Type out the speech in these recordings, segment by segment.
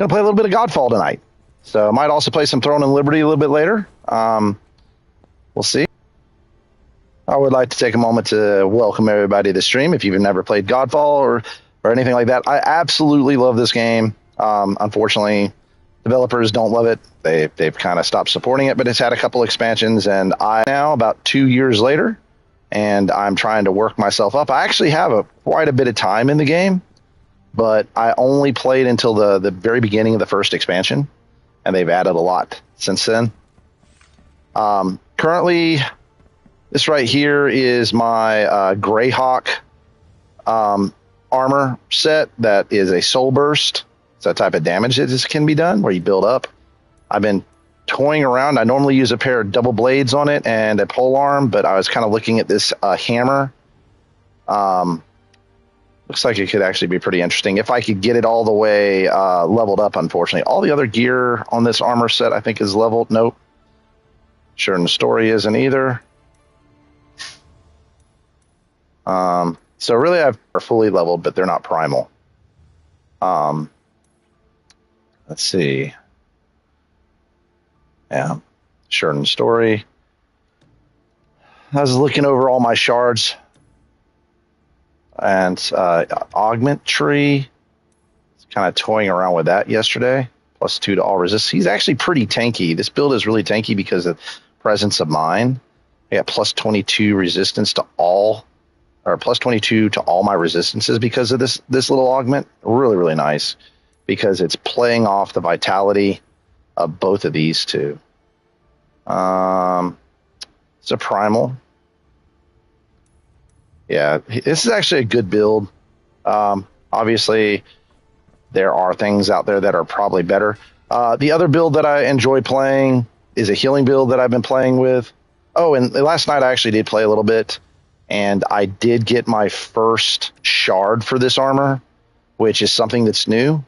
Gonna play a little bit of Godfall tonight. So I might also play some Throne and Liberty a little bit later. We'll see. I would like to take a moment to welcome everybody to the stream. If you've never played Godfall or anything like that, I absolutely love this game. Unfortunately, developers don't love it. They've kind of stopped supporting it, but it's had a couple expansions, and I now about 2 years later, and I'm trying to work myself up. I actually have quite a bit of time in the game, but I only played until the very beginning of the first expansion, and they've added a lot since then. Currently, this right here is my Greyhawk armor set that is a soul burst. It's that type of damage that this can be done where you build up. I've been toying around. I normally use a pair of double blades on it and a pole arm, but I was kind of looking at this hammer. Looks like it could actually be pretty interesting if I could get it all the way leveled up. Unfortunately, all the other gear on this armor set I think is leveled. Nope. Sure, and the story isn't either. So really are fully leveled, but they're not primal. Let's see. Yeah, sure, and story. I was looking over all my shards and augment tree. Kind of toying around with that yesterday. +2 to all resist. He's actually pretty tanky. This build is really tanky because of presence of mind. I got +22 resistance to all, or +22 to all my resistances because of this little augment. Really, really nice because it's playing off the vitality of both of these two. It's a primal. Yeah, this is actually a good build. Obviously, there are things out there that are probably better. The other build that I enjoy playing is a healing build that I've been playing with. Oh, and last night I actually did play a little bit, and I did get my first shard for this armor, which is something that's new.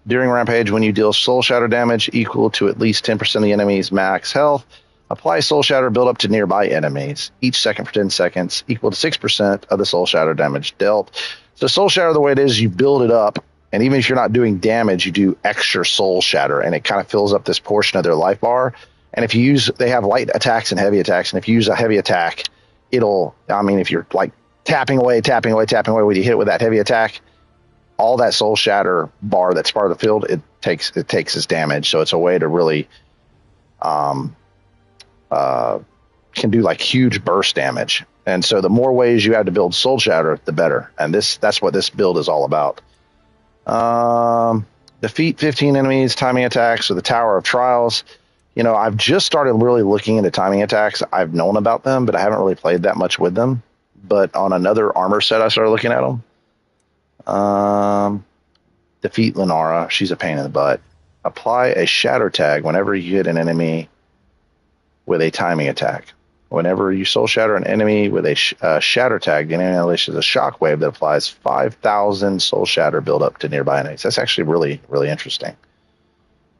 During Rampage, when you deal Soul Shatter damage equal to at least 10% of the enemy's max health, apply Soul Shatter build up to nearby enemies each second for 10 seconds, equal to 6% of the Soul Shatter damage dealt. So Soul Shatter, the way it is, you build it up, and even if you're not doing damage, you do extra Soul Shatter, and it kind of fills up this portion of their life bar. And if you use, they have light attacks and heavy attacks, and if you use a heavy attack, if you're like tapping away, when you hit it with that heavy attack, all that Soul Shatter bar that's part of the field, it takes its damage. So it's a way to really can do like huge burst damage. And so the more ways you have to build Soul Shatter, the better. And that's what this build is all about. Defeat 15 enemies, timing attacks, or the Tower of Trials. I've just started really looking into timing attacks. I've known about them, but I haven't really played that much with them. But on another armor set, I started looking at them. Defeat Lenara. She's a pain in the butt. Apply a shatter tag whenever you hit an enemy with a timing attack. Whenever you soul shatter an enemy with a shatter tag, the enemy unleashes a shockwave that applies 5,000 soul shatter buildup to nearby enemies. That's actually really, really interesting.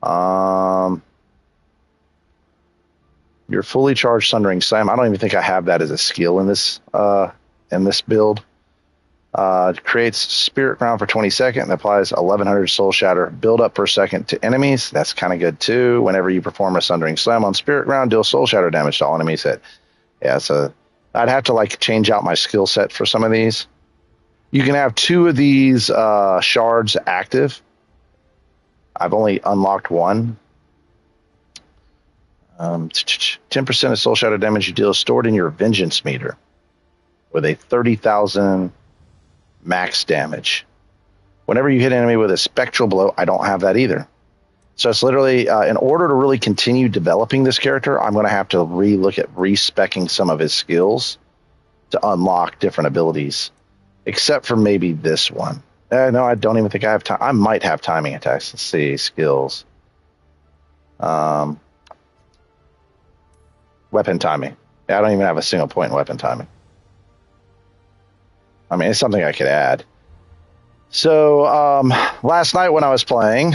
Your fully charged Sundering Slam. I don't even think I have that as a skill in this build. Creates Spirit Ground for 20 seconds and applies 1,100 Soul Shatter build-up per second to enemies. That's kind of good, too. Whenever you perform a Sundering Slam on Spirit Ground, deal Soul Shatter damage to all enemies hit. Yeah, so I'd have to, change out my skill set for some of these. You can have 2 of these shards active. I've only unlocked 1. 10% of Soul Shatter damage you deal is stored in your Vengeance meter with a 30,000 max damage. Whenever you hit an enemy with a spectral blow, I don't have that either. So it's literally, in order to really continue developing this character, I'm going to have to look at respecking some of his skills to unlock different abilities, except for maybe this one. No, I don't even think I have time. I might have timing attacks. Let's see, skills. Weapon timing. I don't even have a single point in weapon timing. I mean, it's something I could add. So last night when I was playing,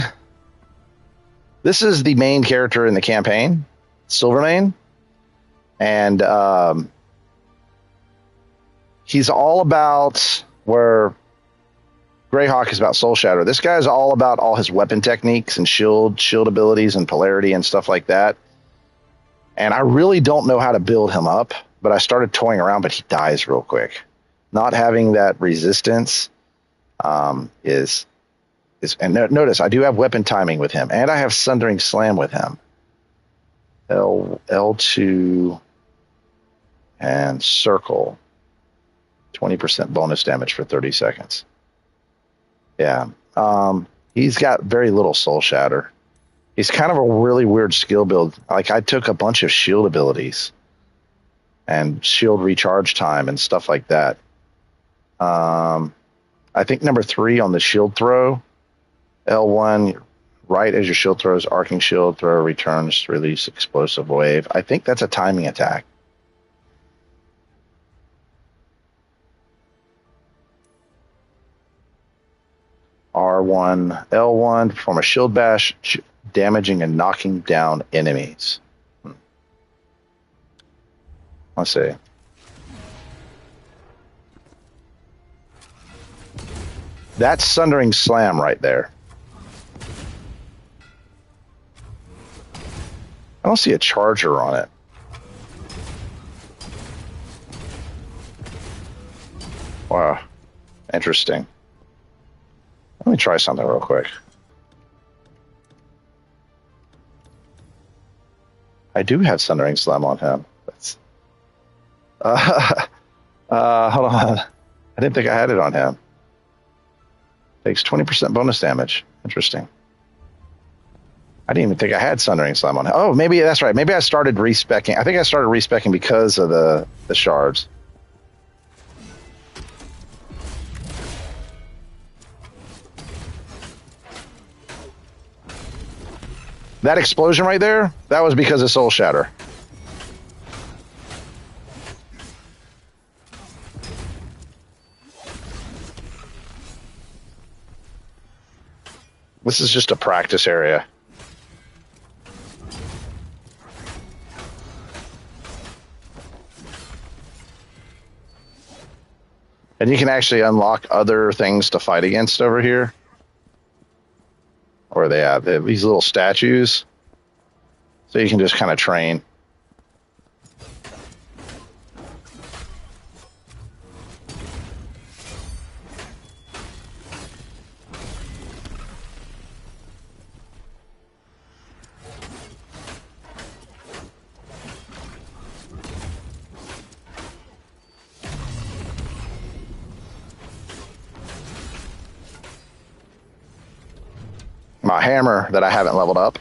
this is the main character in the campaign, Silvermane. And he's all about where Greyhawk is about Soul Shatter. This guy is all about all his weapon techniques and shield abilities and polarity and stuff like that. And I really don't know how to build him up, but I started toying around, but he dies real quick. Not having that resistance is and notice I do have weapon timing with him, and I have Sundering Slam with him. L2 and circle. 20% bonus damage for 30 seconds. Yeah. He's got very little Soul Shatter. He's kind of a really weird skill build. Like, I took a bunch of shield abilities and shield recharge time and stuff like that. I think number 3 on the shield throw, L1, right as your shield throws, arcing shield throw returns, release explosive wave. I think that's a timing attack. R1, L1, perform a shield bash, damaging and knocking down enemies. Let's see. That's Sundering Slam right there. I don't see a charger on it. Wow. Interesting. Let me try something real quick. I do have Sundering Slam on him. Hold on. I didn't think I had it on him. Takes 20% bonus damage. Interesting. I didn't even think I had Sundering Slam on him. Oh, maybe that's right. Maybe I started respecking. I think I started respecking because of the shards. That explosion right there, that was because of Soul Shatter. This is just a practice area. And you can actually unlock other things to fight against over here. Or they have these little statues. So you can just kind of train. My hammer that I haven't leveled up.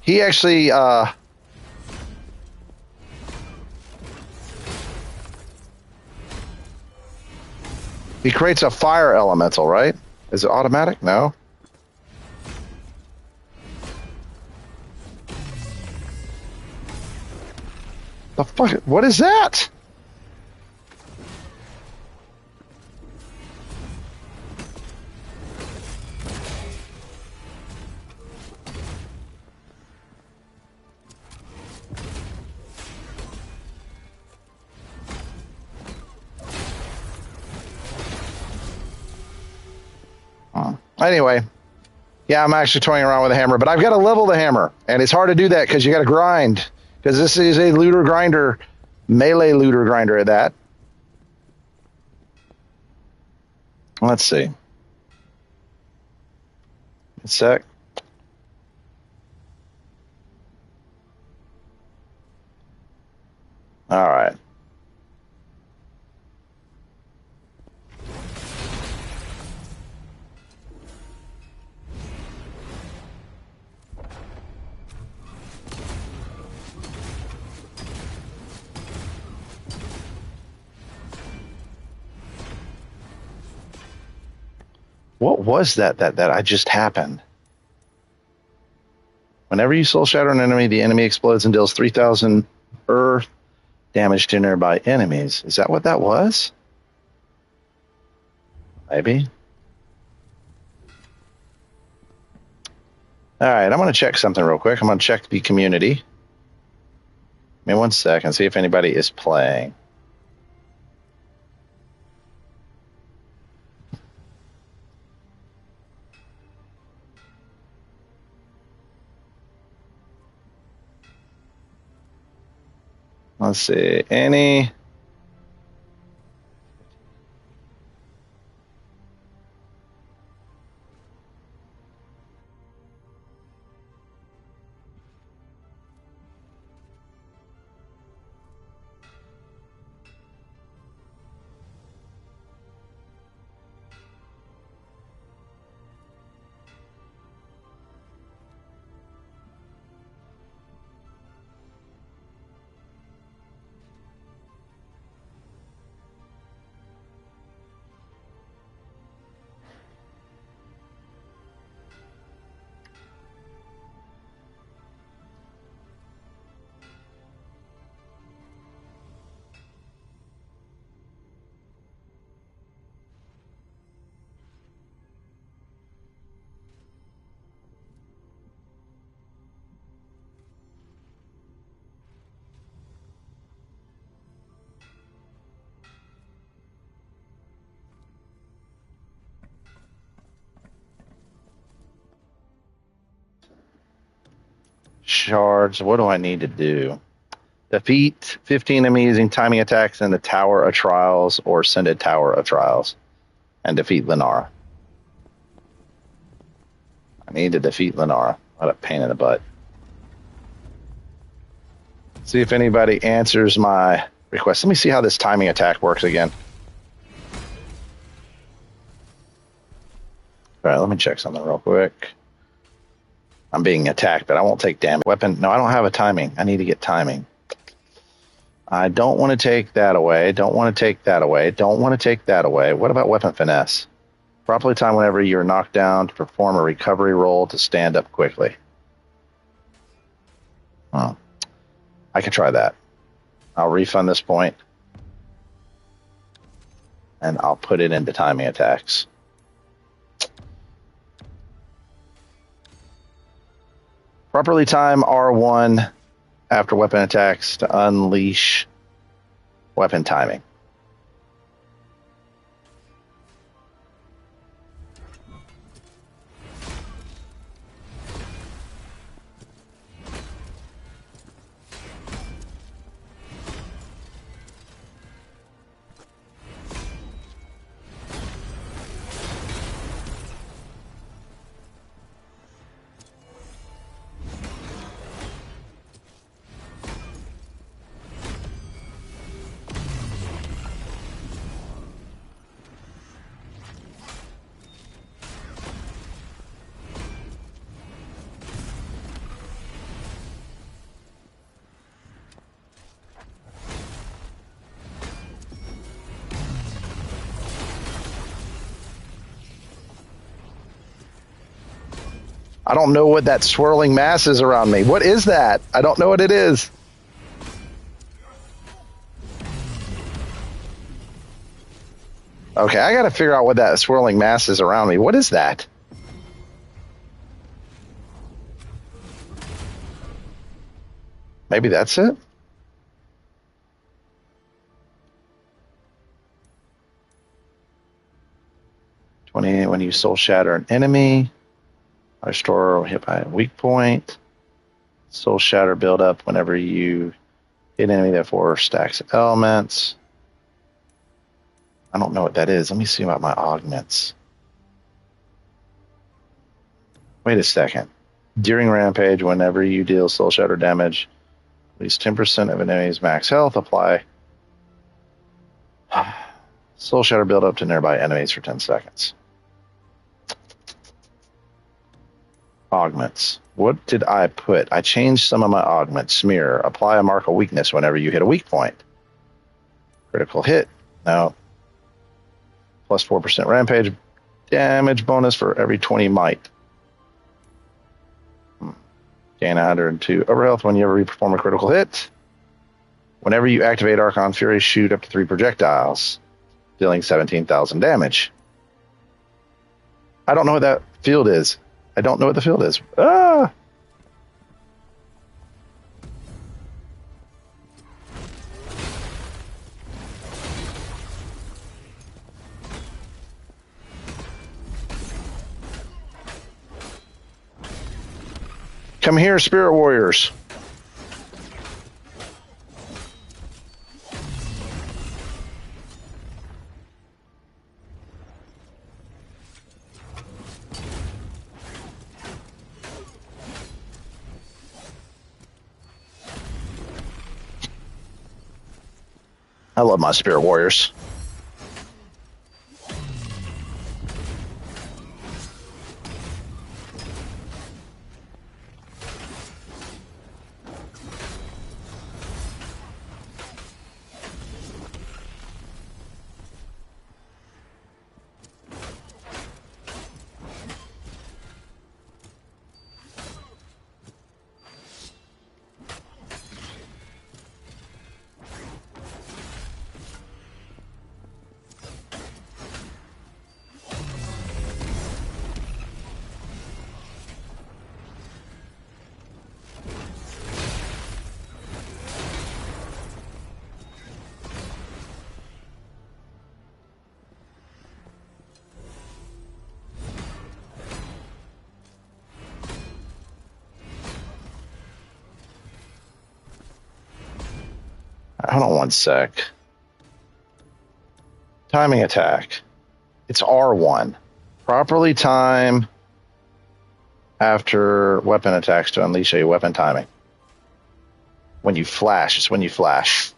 He actually he creates a fire elemental, right? Is it automatic? No. The fuck? What is that? Anyway, yeah, I'm actually toying around with a hammer, but I've got to level the hammer, and it's hard to do that because you got to grind. Because this is a looter grinder, melee looter grinder at that. Let's see. A sec. All right. What was that I just happened? Whenever you soul shatter an enemy, the enemy explodes and deals 3,000 earth damage to nearby enemies. Is that what that was? Maybe. All right, I'm going to check something real quick. I'm going to check the community. Give me 1 second, see if anybody is playing. Let's see. Any? Shards. What do I need to do? Defeat 15 enemies using timing attacks in the Tower of Trials or Sended Tower of Trials. And defeat Lenara. I need to defeat Lenara. What a pain in the butt. See if anybody answers my request. Let me see how this timing attack works again. All right, let me check something real quick. I'm being attacked, but I won't take damage. Weapon. No, I don't have a timing. I need to get timing. I don't want to take that away. Don't want to take that away. Don't want to take that away. What about weapon finesse? Properly time whenever you're knocked down to perform a recovery roll to stand up quickly. Oh, I can try that. I'll refund this point. And I'll put it into timing attacks. Properly time R1 after weapon attacks to unleash weapon timing. I don't know what that swirling mass is around me. What is that? I don't know what it is. Okay, I got to figure out what that swirling mass is around me. What is that? Maybe that's it? When you soul shatter an enemy. Restore hit by a weak point. Soul shatter build up whenever you hit an enemy, therefore stacks elements. I don't know what that is. Let me see about my augments. Wait a second. During rampage, whenever you deal soul shatter damage, at least 10% of an enemy's max health, apply soul shatter build up to nearby enemies for 10 seconds. Augments. What did I put? I changed some of my augments. Smear. Apply a mark of weakness whenever you hit a weak point. Critical hit. No. Plus 4% rampage damage bonus for every 20 might. Gain 102 overhealth whenever you perform a critical hit. Whenever you activate Archon Fury, shoot up to 3 projectiles, dealing 17,000 damage. I don't know what that field is. I don't know what the field is. Ah! Come here, spirit warriors. I love my spirit warriors. Hold on one sec. Timing attack. It's R1. Properly time after weapon attacks to unleash a weapon timing. When you flash, it's when you flash.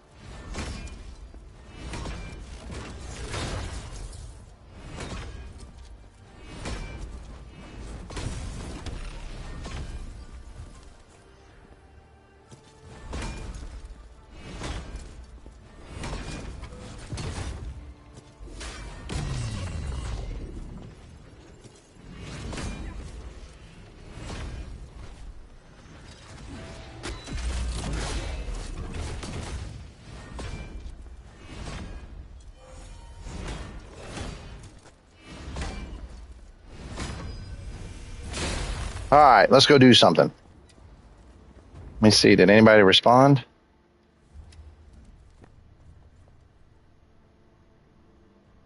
All right, let's go do something. Let me see. Did anybody respond?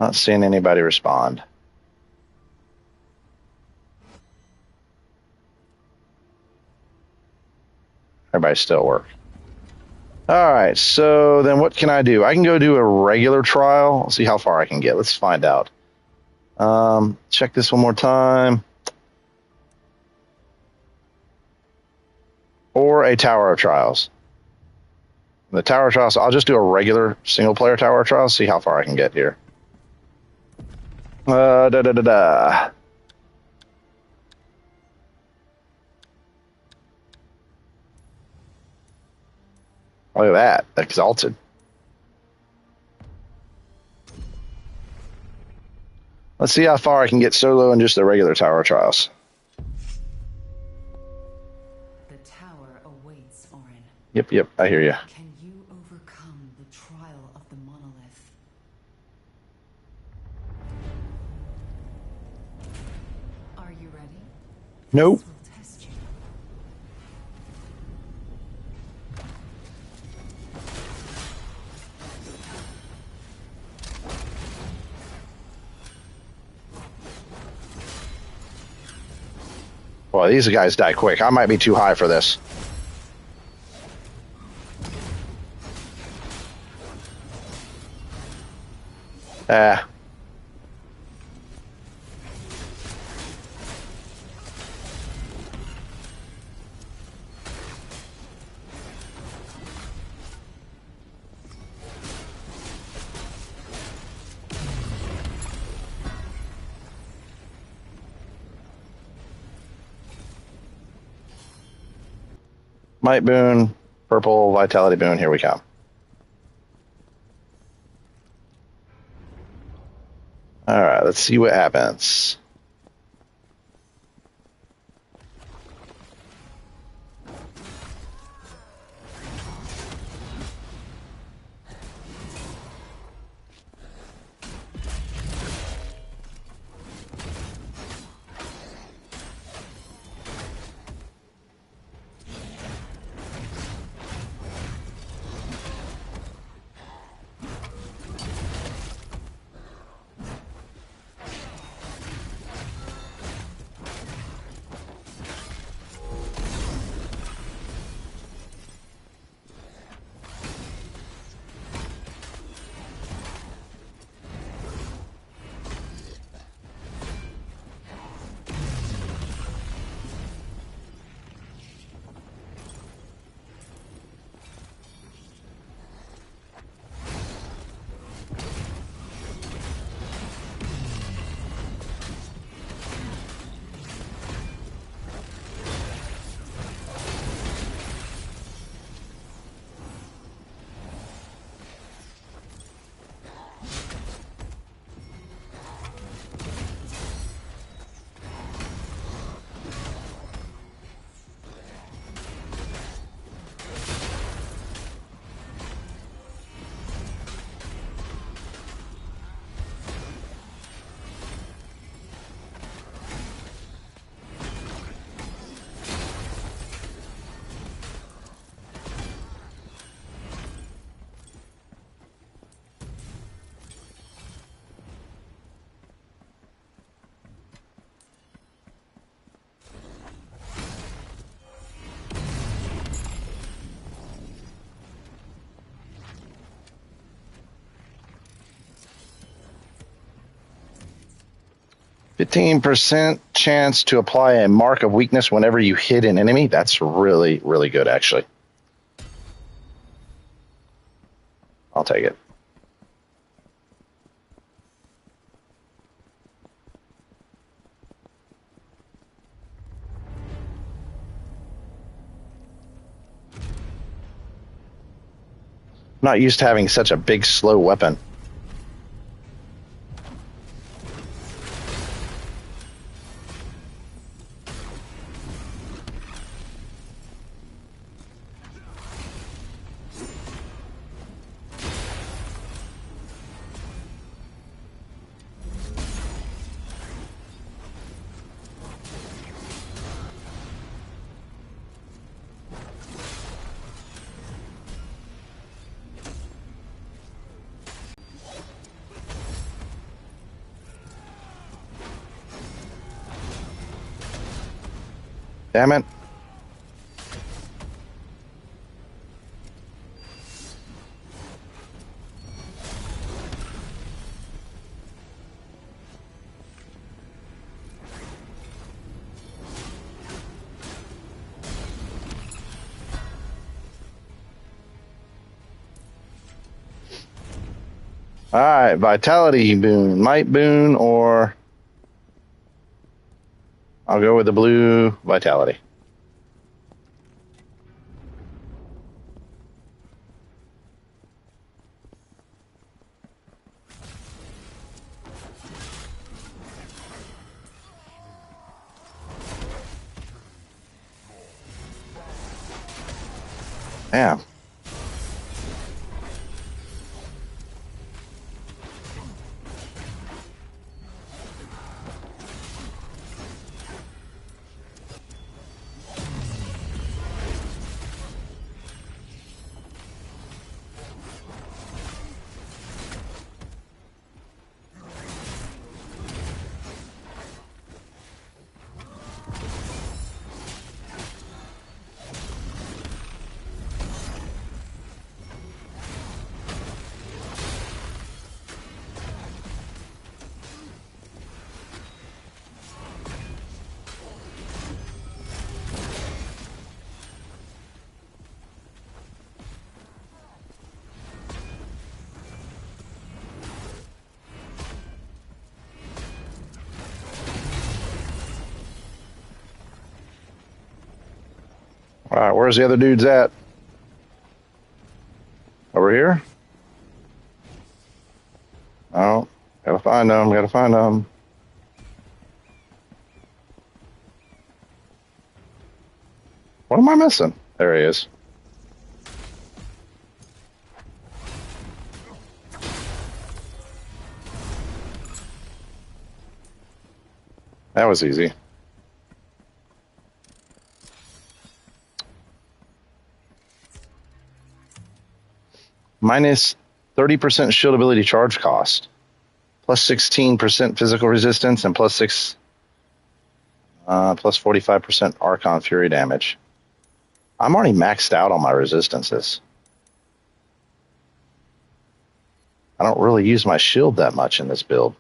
Not seeing anybody respond. Everybody's still at work. All right, so then what can I do? I can go do a regular trial. See how far I can get. Let's find out. Check this one more time. Or a Tower of Trials. The Tower of Trials, I'll just do a regular single-player Tower of Trials, see how far I can get here. Look at that, Exalted. Let's see how far I can get solo in just a regular Tower of Trials. Yep, I hear you. Can you overcome the trial of the monolith? Are you ready? Nope. This will test you. Well, these guys die quick. I might be too high for this. Might boon, purple vitality boon, here we come. All right, let's see what happens. 15% chance to apply a mark of weakness whenever you hit an enemy. That's really, really good, actually. I'll take it. I'm not used to having such a big, slow weapon. Damn it. All right, vitality boon, might boon, or I'll go with the blue vitality. Damn. All right, where's the other dudes at? Over here? Oh, gotta find them, gotta find them. What am I missing? There he is. That was easy. Minus 30% shield ability charge cost. Plus 16% physical resistance and plus 45% Archon Fury damage. I'm already maxed out on my resistances. I don't really use my shield that much in this build.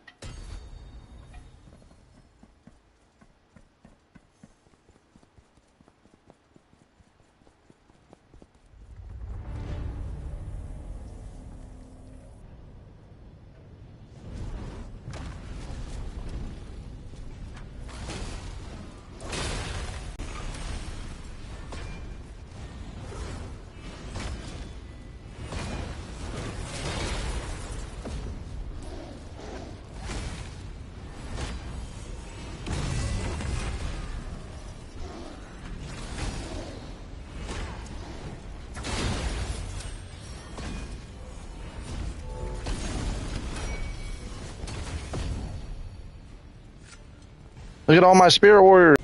Look at all my spirit warriors.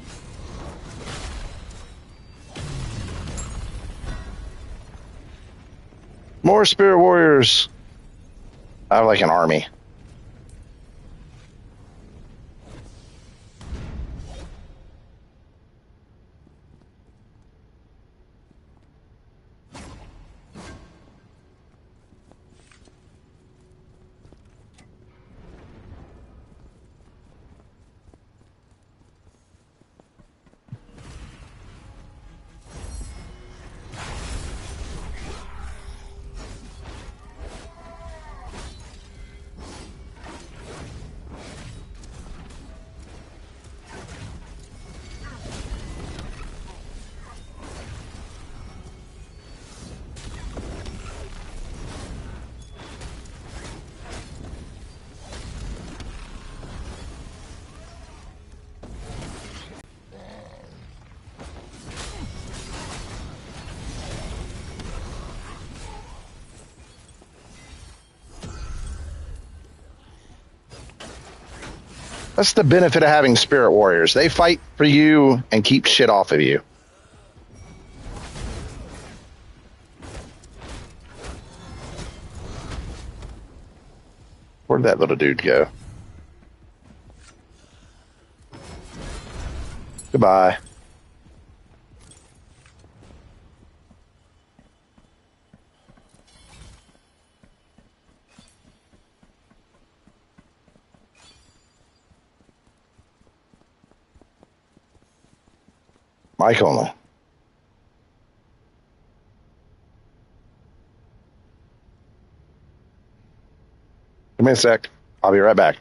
More spirit warriors. I have like an army. That's the benefit of having spirit warriors. They fight for you and keep shit off of you. Where'd that little dude go? Goodbye. Mike only. Give me a sec. I'll be right back.